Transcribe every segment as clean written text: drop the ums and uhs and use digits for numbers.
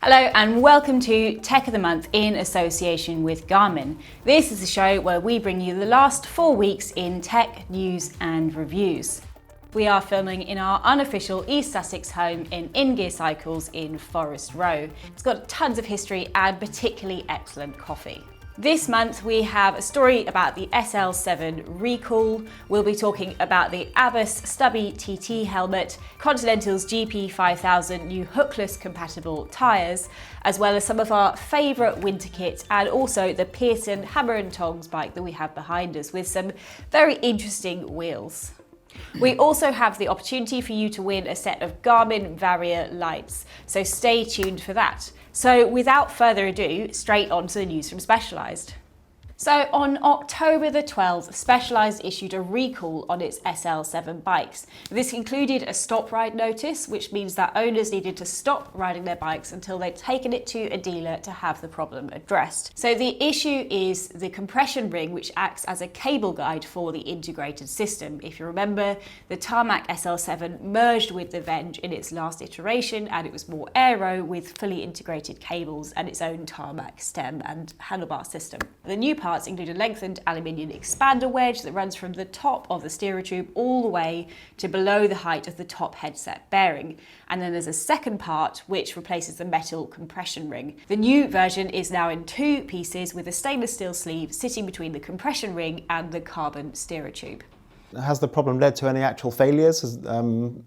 Hello and welcome to Tech of the Month in association with Garmin. This is a show where we bring you the last 4 weeks in tech news and reviews. We are filming in our unofficial East Sussex home in Gear Cycles in Forest Row. It's got tons of history and particularly excellent coffee. This month we have a story about the SL7 recall. We'll be talking about the Abbas Stubby TT helmet, Continental's GP 5000 new hookless compatible tyres, as well as some of our favourite winter kit and also the Pearson Hammer and Tongs bike that we have behind us with some very interesting wheels. We also have the opportunity for you to win a set of Garmin Varia lights, so stay tuned for that. So without further ado, straight on to the news from Specialized. So on October the 12th, Specialized issued a recall on its SL7 bikes. This included a stop ride notice, which means that owners needed to stop riding their bikes until they'd taken it to a dealer to have the problem addressed. So the issue is the compression ring, which acts as a cable guide for the integrated system. If you remember, the Tarmac SL7 merged with the Venge in its last iteration, and it was more aero with fully integrated cables and its own tarmac stem and handlebar system. The new parts include a lengthened aluminium expander wedge that runs from the top of the steerer tube all the way to below the height of the top headset bearing. And then there's a second part which replaces the metal compression ring. The new version is now in 2 pieces with a stainless steel sleeve sitting between the compression ring and the carbon steerer tube. Has the problem led to any actual failures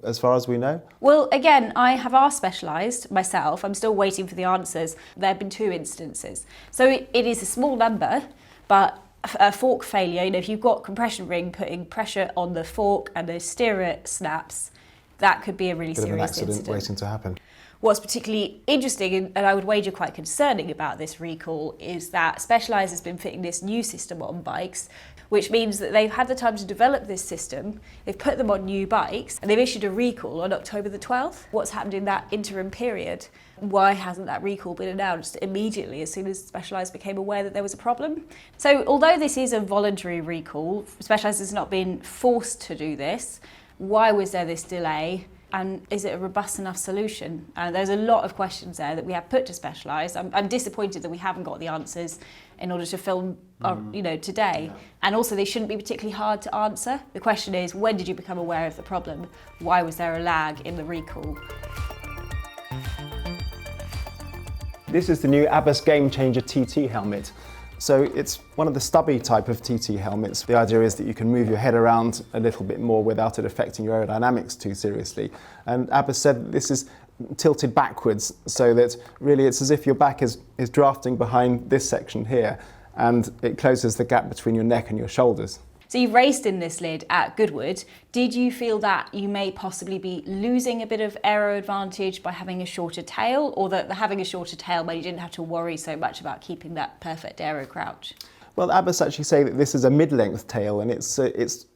as far as we know? Well, again, I have asked Specialized myself. I'm still waiting for the answers. There have been 2 instances. So it is a small number, but a fork failure, if you've got compression ring putting pressure on the fork and the steerer snaps, that could be a really serious incident waiting to happen. What's particularly interesting, and I would wager quite concerning about this recall, is that Specialized has been fitting this new system on bikes, which means that they've had the time to develop this system, they've put them on new bikes, and they've issued a recall on October the 12th. What's happened in that interim period? Why hasn't that recall been announced immediately as soon as Specialized became aware that there was a problem? So although this is a voluntary recall, Specialized has not been forced to do this. Why was there this delay? And is it a robust enough solution? There's a lot of questions there that we have put to Specialized. I'm disappointed that we haven't got the answers in order to film today. And also they shouldn't be particularly hard to answer. The question is, when did you become aware of the problem? Why was there a lag in the recall? This is the new Abbas Game Changer TT helmet. So it's one of the stubby type of TT helmets. The idea is that you can move your head around a little bit more without it affecting your aerodynamics too seriously. And Abbas said that this is tilted backwards, so that really it's as if your back is drafting behind this section here, and it closes the gap between your neck and your shoulders. So you've raced in this lid at Goodwood. Did you feel that you may possibly be losing a bit of aero advantage by having a shorter tail, or that having a shorter tail meant you didn't have to worry so much about keeping that perfect aero crouch? Well, Abbas actually say that this is a mid-length tail, and it's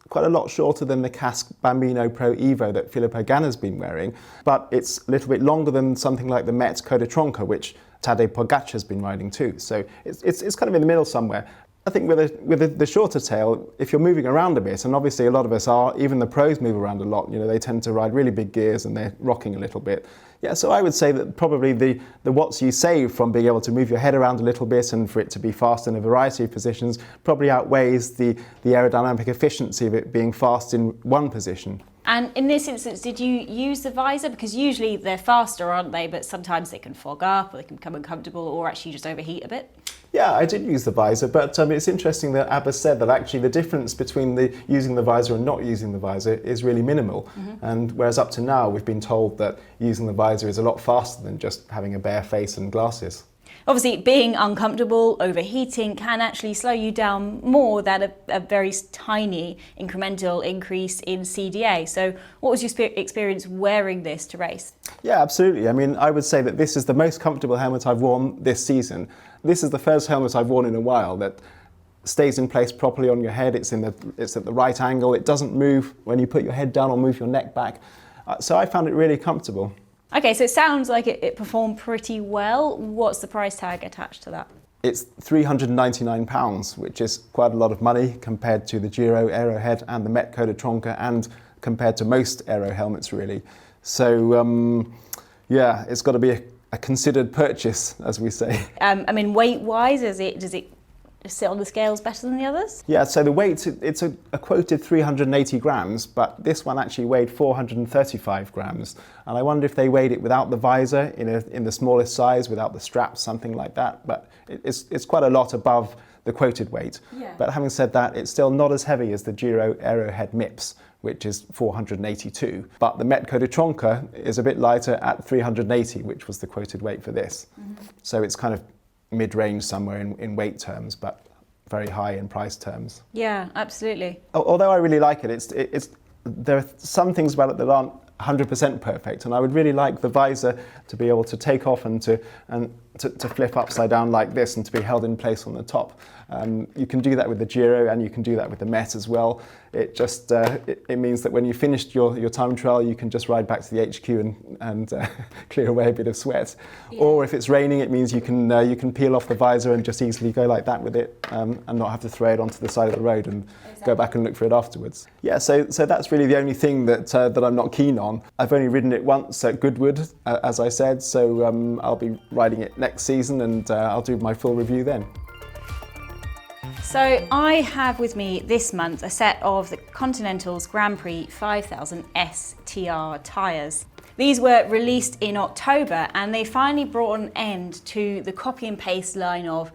quite a lot shorter than the Casque Bambino Pro Evo that Filippo Ganna's been wearing, but it's a little bit longer than something like the Met Coda Tronca, which Tadej Pogacar's been riding too. So it's kind of in the middle somewhere. I think with the shorter tail, if you're moving around a bit, and obviously a lot of us are, even the pros move around a lot, they tend to ride really big gears and they're rocking a little bit. Yeah, so I would say that probably the watts you save from being able to move your head around a little bit and for it to be fast in a variety of positions probably outweighs the aerodynamic efficiency of it being fast in one position. And in this instance, did you use the visor? Because usually they're faster, aren't they? But sometimes they can fog up or they can become uncomfortable or actually just overheat a bit. Yeah, I did use the visor, but it's interesting that Abbas said that actually the difference between using the visor and not using the visor is really minimal. Mm-hmm. And whereas up to now we've been told that using the visor is a lot faster than just having a bare face and glasses. Obviously, being uncomfortable, overheating can actually slow you down more than a very tiny incremental increase in CDA. So what was your experience wearing this to race? Yeah, absolutely. I mean, I would say that this is the most comfortable helmet I've worn this season. This is the first helmet I've worn in a while that stays in place properly on your head. It's at the right angle. It doesn't move when you put your head down or move your neck back. So I found it really comfortable. Okay, so it sounds like it performed pretty well. What's the price tag attached to that? It's £399, which is quite a lot of money compared to the Giro Aerohead and the Met Coda Tronca and compared to most aero helmets really. So yeah, it's got to be a considered purchase, as we say. I mean, weight-wise, does it sit on the scales better than the others? Yeah, so the weight, it's a quoted 380 grams, but this one actually weighed 435 grams. And I wonder if they weighed it without the visor, in the smallest size, without the straps, something like that. But it's quite a lot above the quoted weight. Yeah. But having said that, it's still not as heavy as the Giro Aerohead MIPS, which is 482. But the Metco de Tronca is a bit lighter at 380, which was the quoted weight for this. Mm-hmm. So it's kind of mid-range somewhere in weight terms, but very high in price terms. Yeah, absolutely. Although I really like it, there are some things about it that aren't 100% perfect, and I would really like the visor to be able to take off and to flip upside down like this and to be held in place on the top. You can do that with the Giro and you can do that with the Met as well. It just it means that when you finished your time trial, you can just ride back to the HQ and clear away a bit of sweat. Yeah. Or if it's raining, it means you can peel off the visor and just easily go like that with it, and not have to throw it onto the side of the road and go back and look for it afterwards. Yeah, so that's really the only thing that I'm not keen on. I've only ridden it once at Goodwood, as I said, so I'll be riding it next season, and I'll do my full review then. So I have with me this month a set of the Continental's Grand Prix 5000 STR tyres. These were released in October, and they finally brought an end to the copy and paste line of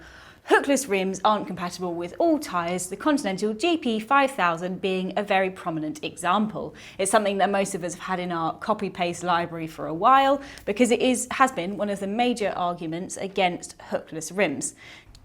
hookless rims aren't compatible with all tyres, the Continental GP 5000 being a very prominent example. It's something that most of us have had in our copy-paste library for a while, because it has been one of the major arguments against hookless rims.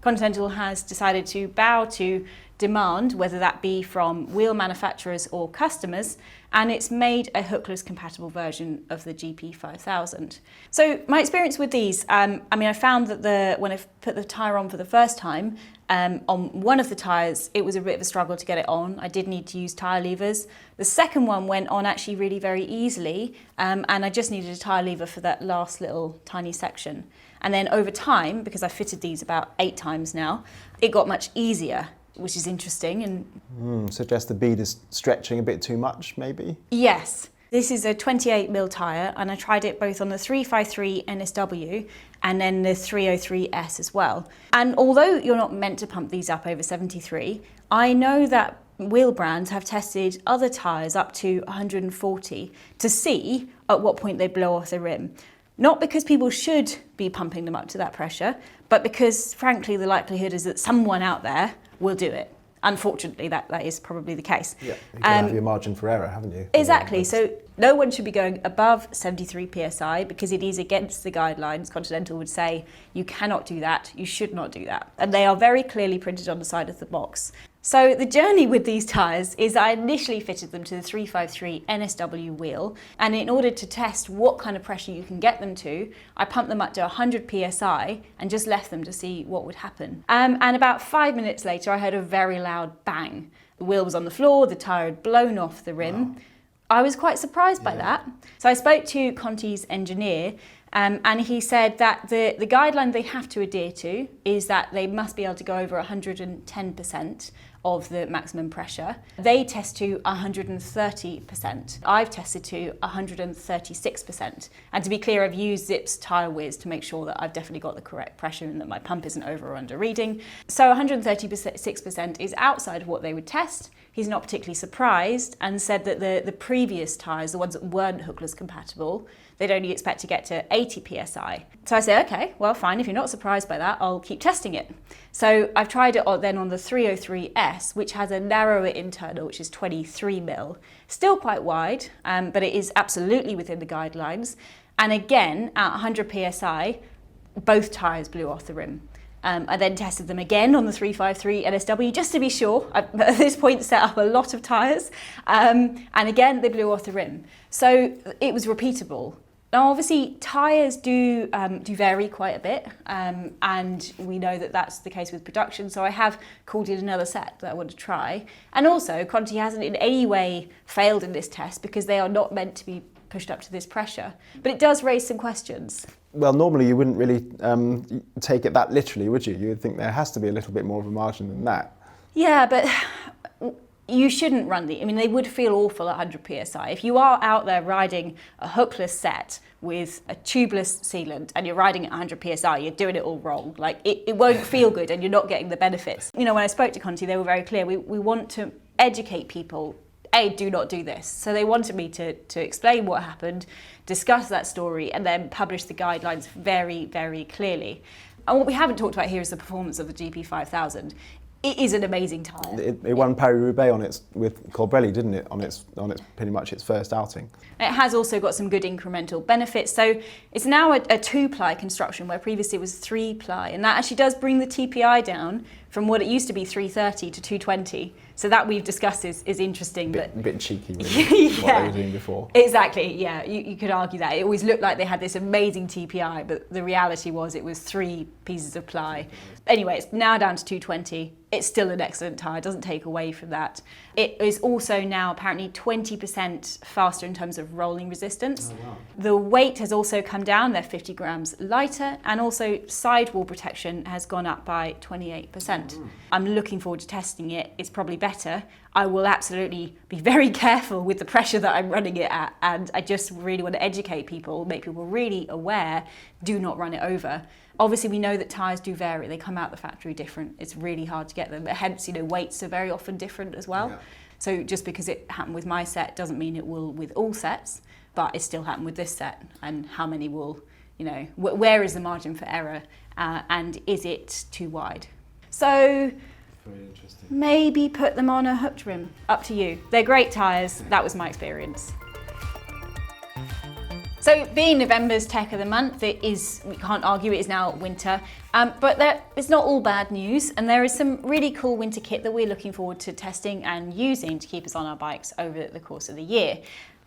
Continental has decided to bow to demand, whether that be from wheel manufacturers or customers, and it's made a hookless compatible version of the GP 5000. So my experience with these, I found that when I put the tyre on for the first time, on one of the tyres, it was a bit of a struggle to get it on. I did need to use tyre levers. The second one went on actually really very easily, and I just needed a tyre lever for that last little tiny section. And then over time, because I fitted these about 8 times now, it got much easier, which is interesting. And suggests the bead is stretching a bit too much, maybe? Yes. This is a 28mm tyre, and I tried it both on the 353 NSW and then the 303S as well. And although you're not meant to pump these up over 73, I know that wheel brands have tested other tyres up to 140 to see at what point they blow off the rim. Not because people should be pumping them up to that pressure, but because, frankly, the likelihood is that someone out there will do it. Unfortunately, that is probably the case. Yeah, you can have your margin for error, haven't you? Exactly. So no one should be going above 73 psi because it is against the guidelines. Continental would say you cannot do that, you should not do that. And they are very clearly printed on the side of the box. So the journey with these tyres is I initially fitted them to the 353 NSW wheel, and in order to test what kind of pressure you can get them to, I pumped them up to 100 psi and just left them to see what would happen. And about 5 minutes later, I heard a very loud bang. The wheel was on the floor, the tyre had blown off the rim. Wow. I was quite surprised by that. So I spoke to Conti's engineer, and he said that the guideline they have to adhere to is that they must be able to go over 110% of the maximum pressure. They test to 130%. I've tested to 136%. And to be clear, I've used Zip's Tyre Whiz to make sure that I've definitely got the correct pressure and that my pump isn't over or under reading. So 136% is outside of what they would test. He's not particularly surprised and said that the previous tyres, the ones that weren't hookless compatible, they'd only expect to get to 80 psi. So I said, okay, well, fine, if you're not surprised by that, I'll keep testing it. So I've tried it then on the 303S, which has a narrower internal, which is 23mm. Still quite wide, but it is absolutely within the guidelines. And again, at 100 psi, both tyres blew off the rim. I then tested them again on the 353 NSW just to be sure. I've at this point set up a lot of tyres, and again they blew off the rim. So it was repeatable. Now obviously tyres do vary quite a bit, and we know that that's the case with production, so I have called in another set that I want to try. And also Conti hasn't in any way failed in this test because they are not meant to be pushed up to this pressure. But it does raise some questions. Well, normally you wouldn't really take it that literally, would you? You would think there has to be a little bit more of a margin than that. Yeah, but you shouldn't run I mean, they would feel awful at 100 psi. If you are out there riding a hookless set with a tubeless sealant and you're riding at 100 psi, you're doing it all wrong. Like, it won't feel good and you're not getting the benefits. You know, when I spoke to Conti, they were very clear. We want to educate people. Do not do this. So they wanted me to explain what happened, discuss that story, and then publish the guidelines very, very clearly. And what we haven't talked about here is the performance of the GP 5000. It is an amazing tyre. It won Paris-Roubaix with Colbrelli, didn't it? On its pretty much its first outing. It has also got some good incremental benefits. So it's now a 2-ply construction where previously it was 3-ply, and that actually does bring the TPI down from what it used to be 330 to 220. So that we've discussed is interesting. A bit cheeky, really, yeah, what they were doing before. Exactly, yeah, you could argue that. It always looked like they had this amazing TPI, but the reality was it was 3 pieces of ply. Anyway, it's now down to 220. It's still an excellent tyre, doesn't take away from that. It is also now apparently 20% faster in terms of rolling resistance. Oh, wow. The weight has also come down, they're 50 grams lighter, and also sidewall protection has gone up by 28%. I'm looking forward to testing it. It's probably better. I will absolutely be very careful with the pressure that I'm running it at, and I just really want to educate people, make people really aware, do not run it over. Obviously, we know that tyres do vary. They come out the factory different. It's really hard to get them. Hence, weights are very often different as well. Yeah. So just because it happened with my set doesn't mean it will with all sets, but it still happened with this set. And how many will, where is the margin for error, and is it too wide? So very interesting. Maybe put them on a hooked rim. Up to you. They're great tyres. That was my experience. So being November's Tech of the Month, we can't argue, it is now winter, but it's not all bad news, and there is some really cool winter kit that we're looking forward to testing and using to keep us on our bikes over the course of the year.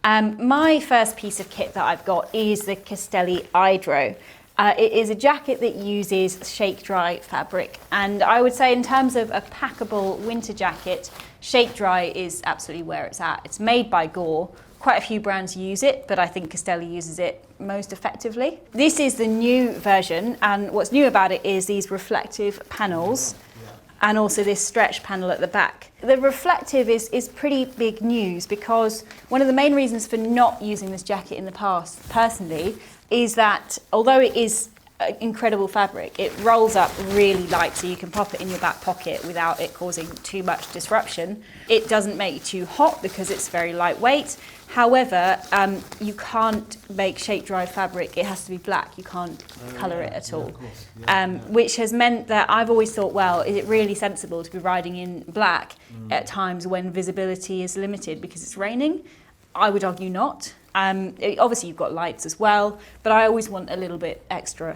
My first piece of kit that I've got is the Castelli Hydro. It is a jacket that uses shake dry fabric, and I would say in terms of a packable winter jacket, shake dry is absolutely where it's at. It's made by Gore. Quite a few brands use it, but I think Castelli uses it most effectively. This is the new version, and what's new about it is these reflective panels and also this stretch panel at the back. The reflective is pretty big news, because one of the main reasons for not using this jacket in the past, personally, is that although it is incredible fabric, it rolls up really light, so you can pop it in your back pocket without it causing too much disruption. It doesn't make you too hot because it's very lightweight. However, you can't make shake dry fabric. It has to be black. You can't colour it at all. Which has meant that I've always thought, well, is it really sensible to be riding in black at times when visibility is limited because it's raining? I would argue not. Obviously you've got lights as well, but I always want a little bit extra.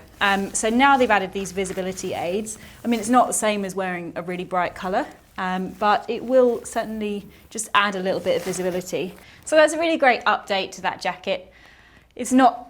So now they've added these visibility aids. I mean, it's not the same as wearing a really bright colour, but it will certainly just add a little bit of visibility. So that's a really great update to that jacket. It's not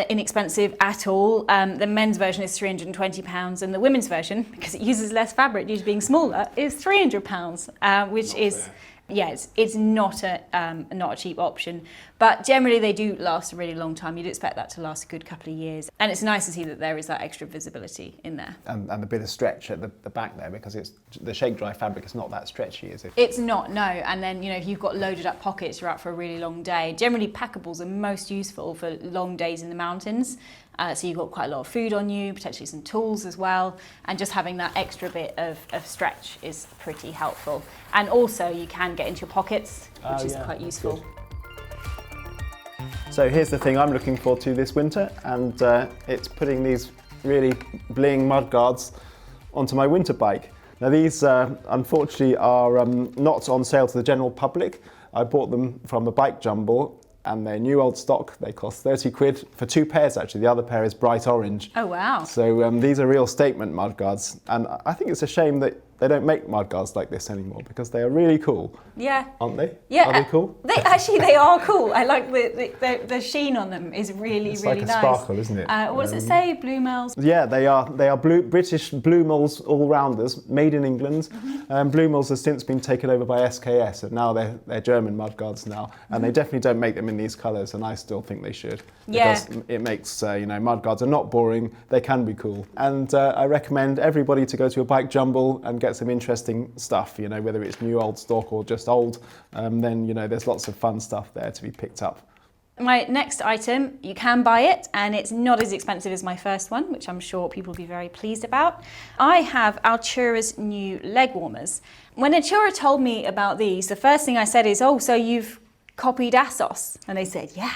inexpensive at all. The men's version is £320, and the women's version, because it uses less fabric due to being smaller, is £300, which is... Yeah, it's not a cheap option, but generally they do last a really long time. You'd expect that to last a good couple of years, and it's nice to see that there is that extra visibility in there. And a bit of stretch at the back there, because the shake dry fabric is not that stretchy, is it? It's not, no. And then if you've got loaded up pockets, you're out for a really long day. Generally, packables are most useful for long days in the mountains. So you've got quite a lot of food on you, potentially some tools as well, and just having that extra bit of stretch is pretty helpful. And also you can get into your pockets, which is quite useful. Good. So here's the thing I'm looking forward to this winter, and it's putting these really Bling mudguards onto my winter bike. Now these unfortunately are not on sale to the general public. I bought them from a bike jumble, and they're new old stock. They cost 30 quid for 2 pairs actually. The other pair is bright orange. Oh wow. So these are real statement mudguards, and I think it's a shame that they don't make mudguards like this anymore, because they are really cool. Yeah. Aren't they? Yeah. Are they cool? They are cool. I like the sheen on them is really, it's really like nice. It's like a sparkle, isn't it? What does it say? Bloomels? Yeah, they are British Bloomels all-rounders, made in England. Bloomels has since been taken over by SKS, and now they're German mudguards now, and they definitely don't make them in these colours, and I still think they should. Because it makes, mudguards are not boring, they can be cool. And I recommend everybody to go to a bike jumble and get get some interesting stuff, you know, whether it's new old stock or just old, then, you know, there's lots of fun stuff there to be picked up. My next item, you can buy it, and it's not as expensive as my first one, which I'm sure people will be very pleased about. I have Altura's new leg warmers. When Altura told me about these, the first thing I said is, oh, so you've copied ASOS? And they said, yeah.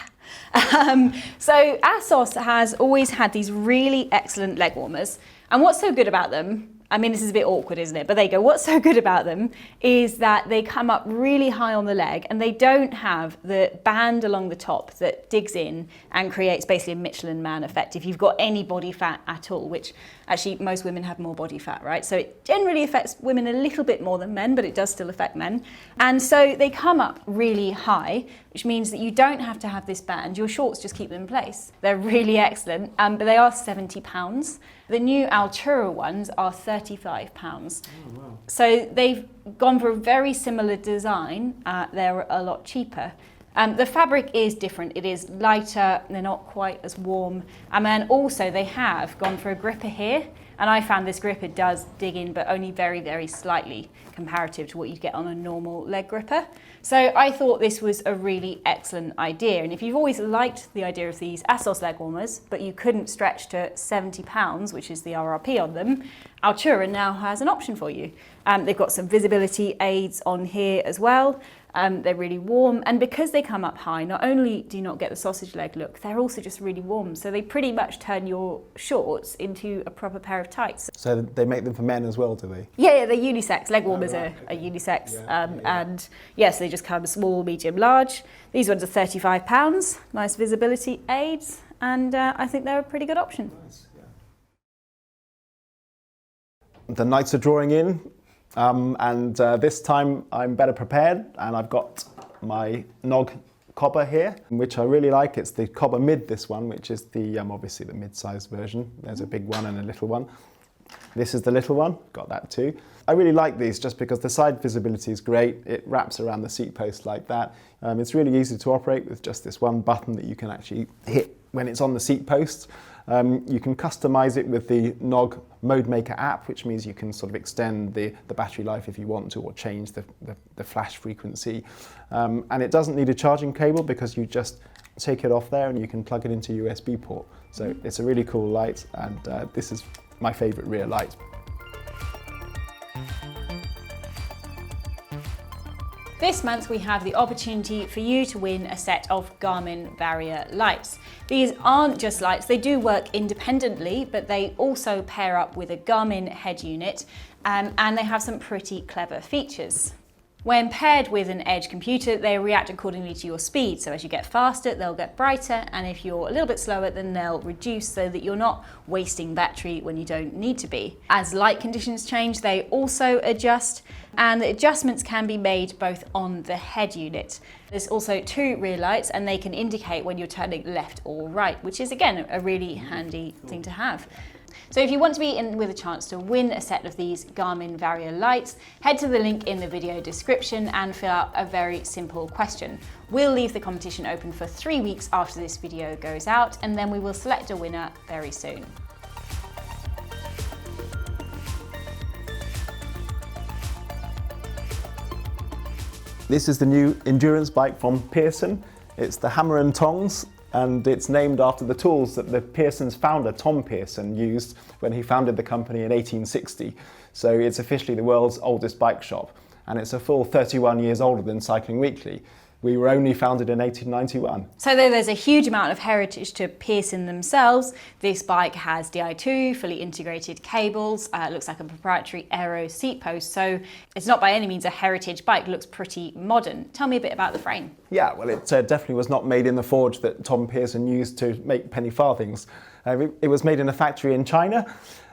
So ASOS has always had these really excellent leg warmers. And what's so good about them, I mean, this is a bit awkward, isn't it? But there you go. What's so good about them is that they come up really high on the leg and they don't have the band along the top that digs in and creates basically a Michelin Man effect if you've got any body fat at all, which actually most women have more body fat, right? So it generally affects women a little bit more than men, but it does still affect men. And so they come up really high, which means that you don't have to have this band. Your shorts just keep them in place. They're really excellent, but they are £70. The new Altura ones are £35. Oh, wow. So they've gone for a very similar design. They're a lot cheaper. The fabric is different. It is lighter, they're not quite as warm. And then also they have gone for a gripper here. And I found this gripper does dig in, but only very, very slightly comparative to what you'd get on a normal leg gripper. So I thought this was a really excellent idea. And if you've always liked the idea of these ASOS leg warmers, but you couldn't stretch to £70, which is the RRP on them, Altura now has an option for you. They've got some visibility aids on here as well. They're really warm, and because they come up high, not only do you not get the sausage leg look, they're also just really warm. So they pretty much turn your shorts into a proper pair of tights. So they make them for men as well, do they? Yeah, they're unisex. Leg warmers are unisex. And yes, they just come small, medium, large. These ones are £35. Nice visibility aids, and I think they're a pretty good option. Nice, yeah. The nights are drawing in. This time I'm better prepared, and I've got my Nog Copper here, which I really like. It's the Copper Mid, this one, which is the obviously the mid-sized version. There's a big one and a little one. This is the little one, got that too. I really like these just because the side visibility is great. It wraps around the seat post like that. It's really easy to operate with just this one button that you can actually hit when it's on the seat post. You can customize it with the Nog Mode Maker app, which means you can sort of extend the battery life if you want to, or change the flash frequency. And it doesn't need a charging cable because you just take it off there and you can plug it into a USB port. So it's a really cool light, and this is my favorite rear light. This month we have the opportunity for you to win a set of Garmin Barrier lights. These aren't just lights, they do work independently, but they also pair up with a Garmin head unit, and they have some pretty clever features. When paired with an edge computer, they react accordingly to your speed. So as you get faster, they'll get brighter, and if you're a little bit slower, then they'll reduce so that you're not wasting battery when you don't need to be. As light conditions change, they also adjust, and the adjustments can be made both on the head unit. There's also two rear lights, and they can indicate when you're turning left or right, which is again a really handy thing to have. So if you want to be in with a chance to win a set of these Garmin Barrier lights, head to the link in the video description and fill out a very simple question. We'll leave the competition open for 3 weeks after this video goes out, and then we will select a winner very soon. This is the new endurance bike from Pearson. It's the Hammer and Tongs, and it's named after the tools that the Pearson's founder, Tom Pearson, used when he founded the company in 1860. So it's officially the world's oldest bike shop, and it's a full 31 years older than Cycling Weekly. We were only founded in 1891. So though there's a huge amount of heritage to Pearson themselves, this bike has Di2, fully integrated cables, looks like a proprietary aero seat post, so it's not by any means a heritage bike, it looks pretty modern. Tell me a bit about the frame. Yeah, well, it definitely was not made in the forge that Tom Pearson used to make penny farthings. It was made in a factory in China,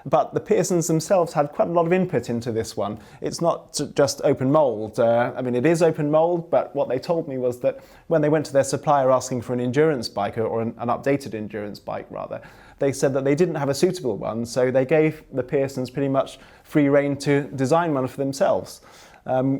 but the Pearsons themselves had quite a lot of input into this one. It's not just open mould. I mean, it is open mould, but what they told me was that when they went to their supplier asking for an endurance bike, or an updated endurance bike rather, they said that they didn't have a suitable one, so they gave the Pearsons pretty much free rein to design one for themselves,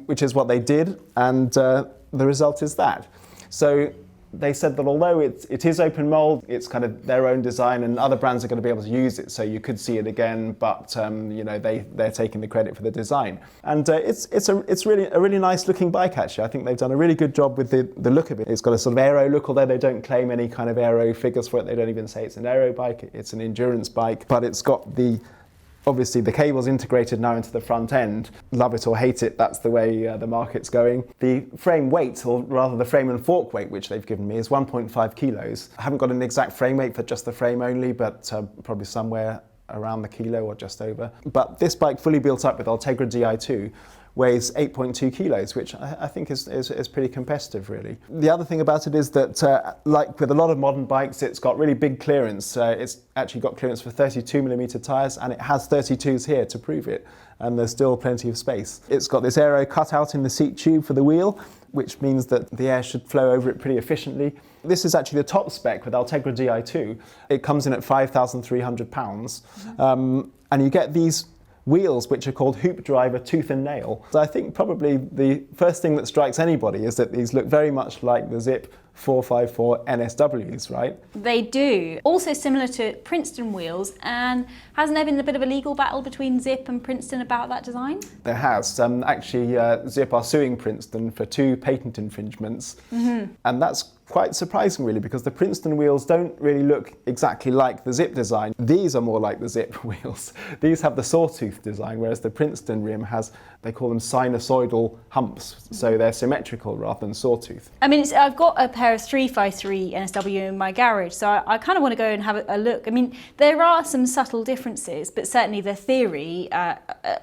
which is what they did, and the result is that. So they said that although it is open mold, it's kind of their own design and other brands are going to be able to use it, so you could see it again, but they're taking the credit for the design. And it's really a really nice looking bike actually. I think they've done a really good job with the look of it. It's got a sort of aero look, although they don't claim any kind of aero figures for it. They don't even say it's an aero bike, it's an endurance bike, but it's got obviously the cable's integrated now into the front end. Love it or hate it, that's the way the market's going. The frame weight, or rather the frame and fork weight, which they've given me, is 1.5 kilos. I haven't got an exact frame weight for just the frame only, but probably somewhere around the kilo or just over. But this bike, fully built up with Ultegra Di2, weighs 8.2 kilos, which I think is pretty competitive, really. The other thing about it is that, like with a lot of modern bikes, it's got really big clearance. It's actually got clearance for 32mm tyres, and it has 32s here to prove it, and there's still plenty of space. It's got this aero cutout in the seat tube for the wheel, which means that the air should flow over it pretty efficiently. This is actually the top spec with Ultegra Di2. It comes in at £5,300, and you get these wheels which are called Hoop Driver Tooth and Nail. So I think probably the first thing that strikes anybody is that these look very much like the Zipp 454 NSWs, right? They do. Also similar to Princeton wheels, and hasn't there been a bit of a legal battle between Zipp and Princeton about that design? There has. Actually, Zipp are suing Princeton for 2 patent infringements, and that's quite surprising really, because the Princeton wheels don't really look exactly like the Zipp design. These are more like the Zipp wheels. These have the sawtooth design, whereas the Princeton rim has, they call them sinusoidal humps, so they're symmetrical rather than sawtooth. I mean, I've got a pair of 353 NSW in my garage, so I kind of want to go and have a look. I mean, there are some subtle differences, but certainly the theory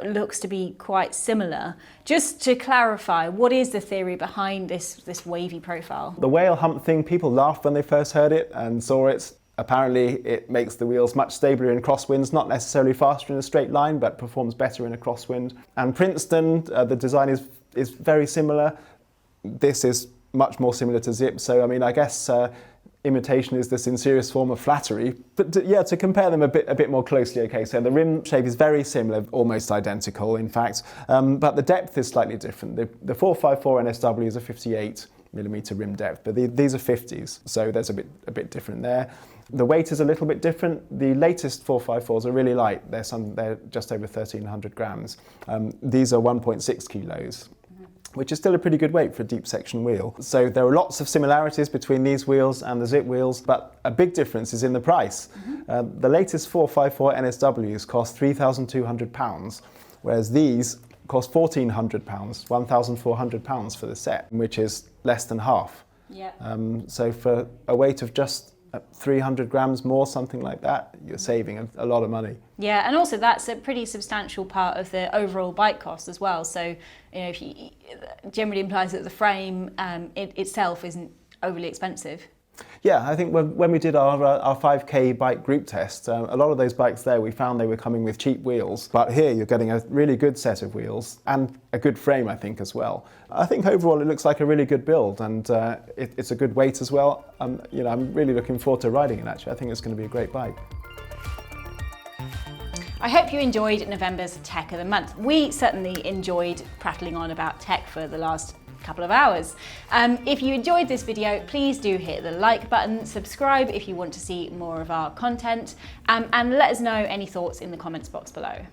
looks to be quite similar. Just to clarify, what is the theory behind this wavy profile? The whale hump thing, people laughed when they first heard it and saw it. Apparently it makes the wheels much stabler in crosswinds, not necessarily faster in a straight line, but performs better in a crosswind. And Princeton, the design is very similar. This is much more similar to Zipp, so I mean, I guess imitation is the sincerest form of flattery. But to compare them a bit more closely, okay, so the rim shape is very similar, almost identical in fact, but the depth is slightly different. The 454 NSW is a 58mm rim depth, but these are 50s, so there's a bit different there. The weight is a little bit different. The latest 454s are really light. They're just over 1,300 grams. These are 1.6 kilos. Which is still a pretty good weight for a deep section wheel. So there are lots of similarities between these wheels and the Zipp wheels, but a big difference is in the price. The latest 454 NSWs cost £3,200, whereas these cost £1,400, £1,400 for the set, which is less than half. Yeah. So for a weight of just 300 grams more, something like that, you're saving a lot of money. Yeah, and also that's a pretty substantial part of the overall bike cost as well. So, if generally implies that the frame itself isn't overly expensive. Yeah, I think when we did our 5K bike group test, a lot of those bikes there, we found they were coming with cheap wheels. But here you're getting a really good set of wheels and a good frame, I think, as well. I think overall it looks like a really good build, and it's a good weight as well. I'm really looking forward to riding it, actually. I think it's going to be a great bike. I hope you enjoyed November's Tech of the Month. We certainly enjoyed prattling on about tech for the last couple of hours. If you enjoyed this video, please do hit the like button, subscribe if you want to see more of our content, and let us know any thoughts in the comments box below.